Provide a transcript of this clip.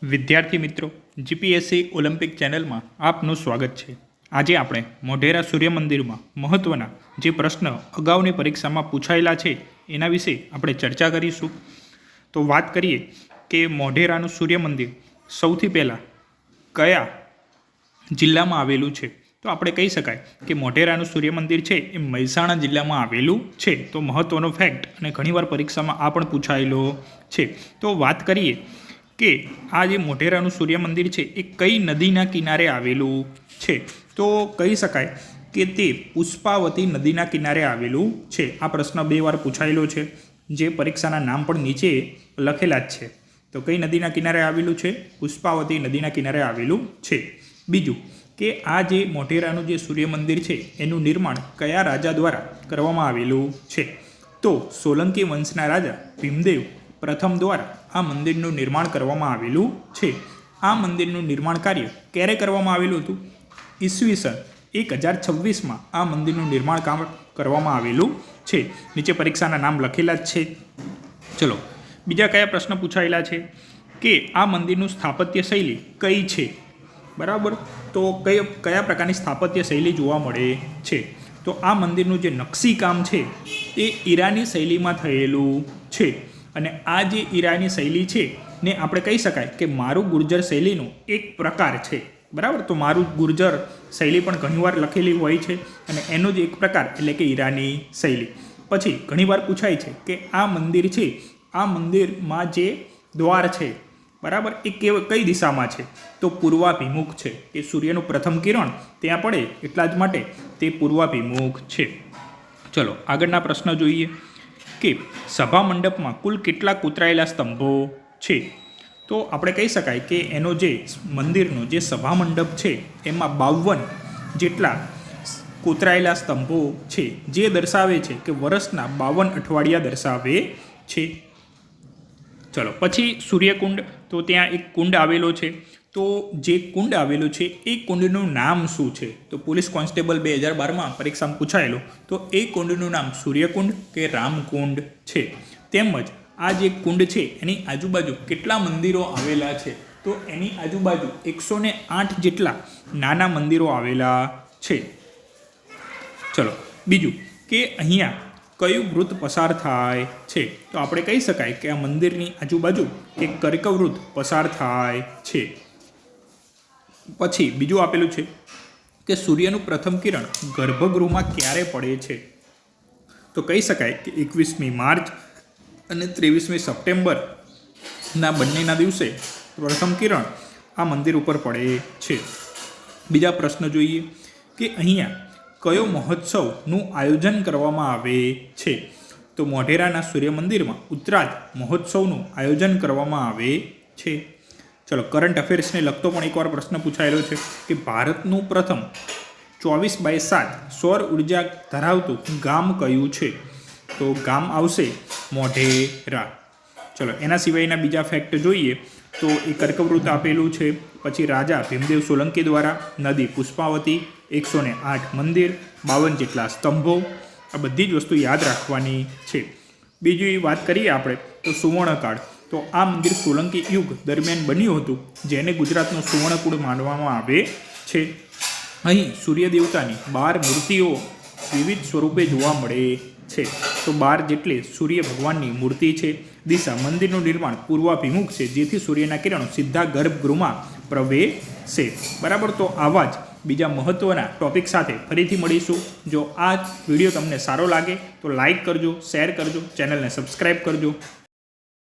વિદ્યાર્થી મિત્રો, GPSC Olympic ચેનલમાં આપનું સ્વાગત છે। આજે આપણે મોઢેરા સૂર્ય મંદિરમાં મહત્ત્વના જે પ્રશ્ન અગાઉની પરીક્ષામાં પૂછાયેલા છે એના વિશે આપણે ચર્ચા કરીશું। તો વાત કરીએ કે મોઢેરાનું સૂર્ય મંદિર સૌથી પહેલાં કયા જિલ્લામાં આવેલું છે, તો આપણે કહી શકાય કે મોઢેરાનું સૂર્ય મંદિર છે એ મહેસાણા જિલ્લામાં આવેલું છે। તો મહત્ત્વનો ફેક્ટ અને ઘણીવાર પરીક્ષામાં આ પણ પૂછાયેલો છે। તો વાત કરીએ કે આ જે મોઢેરાનું સૂર્ય મંદિર છે એ કઈ નદીના કિનારે આવેલું છે, તો કહી શકાય કે તે પુષ્પાવતી નદીના કિનારે આવેલું છે। આ પ્રશ્ન 2 વાર પૂછાયેલો છે, જે પરીક્ષાના નામ પણ નીચે લખેલા જ છે। તો કઈ નદીના કિનારે આવેલું છે? પુષ્પાવતી નદીના કિનારે આવેલું છે। બીજું કે આ જે મોઢેરાનું જે સૂર્ય મંદિર છે એનું નિર્માણ કયા રાજા દ્વારા કરવામાં આવેલું છે, તો સોલંકી વંશના રાજા ભીમદેવ પ્રથમ દ્વારા આ મંદિરનું નિર્માણ કરવામાં આવેલું છે। આ મંદિરનું નિર્માણ કાર્ય ક્યારે કરવામાં આવેલું હતું? ઈસવીસન 1026માં આ મંદિરનું નિર્માણ કામ કરવામાં આવેલું છે। નીચે પરીક્ષાના નામ લખેલા જ છે। ચલો, બીજા કયા પ્રશ્ન પૂછાયેલા છે કે આ મંદિરનું સ્થાપત્ય શૈલી કઈ છે? બરાબર, તો કયા પ્રકારની સ્થાપત્ય શૈલી જોવા મળે છે? તો આ મંદિરનું જે નકશીકામ છે એ ઈરાની શૈલીમાં થયેલું છે, અને આ જે ઈરાની શૈલી છે ને આપણે કહી શકાય કે મારું ગુર્જર શૈલીનો એક પ્રકાર છે। બરાબર, તો મારું ગુર્જર શૈલી પણ ઘણીવાર લખેલી હોય છે, અને એનો જ એક પ્રકાર એટલે કે ઈરાની શૈલી। પછી ઘણીવાર પૂછાય છે કે આ મંદિર છે, આ મંદિરમાં જે દ્વાર છે બરાબર એ કઈ દિશામાં છે, તો પૂર્વાભિમુખ છે। કે સૂર્યનું પ્રથમ કિરણ ત્યાં પડે એટલા જ માટે તે પૂર્વાભિમુખ છે। ચલો આગળના પ્રશ્ન જોઈએ કે સભા મંડપમાં કુલ કેટલા કોતરાયેલા સ્તંભો છે? તો આપણે કહી શકાય કે એનો જે મંદિરનો જે સભા મંડપ છે એમાં 52 જેટલા કોતરાયેલા સ્તંભો છે, જે દર્શાવે છે કે વર્ષના 52 અઠવાડિયા દર્શાવે છે। ચલો પછી સૂર્યકુંડ, તો ત્યાં એક કુંડ આવેલો છે, તો જે કુંડ આવેલો છે એ કુંડનું નામ શું છે? તો પોલીસ કોન્સ્ટેબલ 2012માં પરીક્ષામાં પૂછાયેલો, તો એ કુંડનું નામ સૂર્યકુંડ કે રામકુંડ છે। તેમજ આ જે કુંડ છે એની આજુબાજુ કેટલા મંદિરો આવેલા છે? તો એની આજુબાજુ 108 જેટલા નાના મંદિરો આવેલા છે। ચલો બીજું કે અહીંયા કયું વૃત્ત પસાર થાય છે? તો આપણે કહી શકાય કે આ મંદિરની આજુબાજુ એક કર્કવૃત્ત પસાર થાય છે। પછી બીજું આપેલું છે કે સૂર્યનું પ્રથમ કિરણ ગર્ભગૃહમાં ક્યારે પડે છે? તો કહી શકાય કે 21મી માર્ચ અને 23મી સપ્ટેમ્બરના બંનેના દિવસે પ્રથમ કિરણ આ મંદિર ઉપર પડે છે। બીજા પ્રશ્ન જોઈએ કે અહીંયા કયો મહોત્સવનું આયોજન કરવામાં આવે છે? તો મોઢેરાના સૂર્ય મંદિરમાં ઉત્તરાધ મહોત્સવનું આયોજન કરવામાં આવે છે। ચલો કરંટ અફેર્સને લગતો પણ એકવાર પ્રશ્ન પૂછાયેલો છે કે ભારતનું પ્રથમ 24/7 સૌર ઉર્જા ધરાવતું ગામ કયું છે? તો ગામ આવશે મોઢેરા। ચલો એના સિવાયના બીજા ફેક્ટ જોઈએ તો એ કર્કવૃત્ત આપેલું છે, પછી રાજા ભીમદેવ સોલંકી દ્વારા નદી પુષ્પાવતી, 108 મંદિર, 52 જેટલા સ્તંભો, આ બધી જ વસ્તુ યાદ રાખવાની છે। બીજી વાત કરીએ આપણે તો સુવર્ણકાળ, તો આ મંદિર સોલંકી યુગ દરમિયાન બન્યું હતું, જેને ગુજરાતનું સુવર્ણકુળ માનવામાં આવે છે। અહીં સૂર્ય દેવતાની 12 મૂર્તિઓ વિવિધ સ્વરૂપે જોવા મળે છે, તો 12 જેટલી સૂર્ય ભગવાનની મૂર્તિ છે। દિશા, મંદિરનું નિર્માણ પૂર્વાભિમુખ છે, જેથી સૂર્યના કિરણો સીધા ગર્ભગૃહમાં પ્રવેશે। બરાબર, તો આવા જ બીજા મહત્ત્વના ટોપિક સાથે ફરીથી મળીશું। જો આ વિડીયો તમને સારો લાગે તો લાઈક કરજો, શેર કરજો, ચેનલને સબસ્ક્રાઈબ કરજો।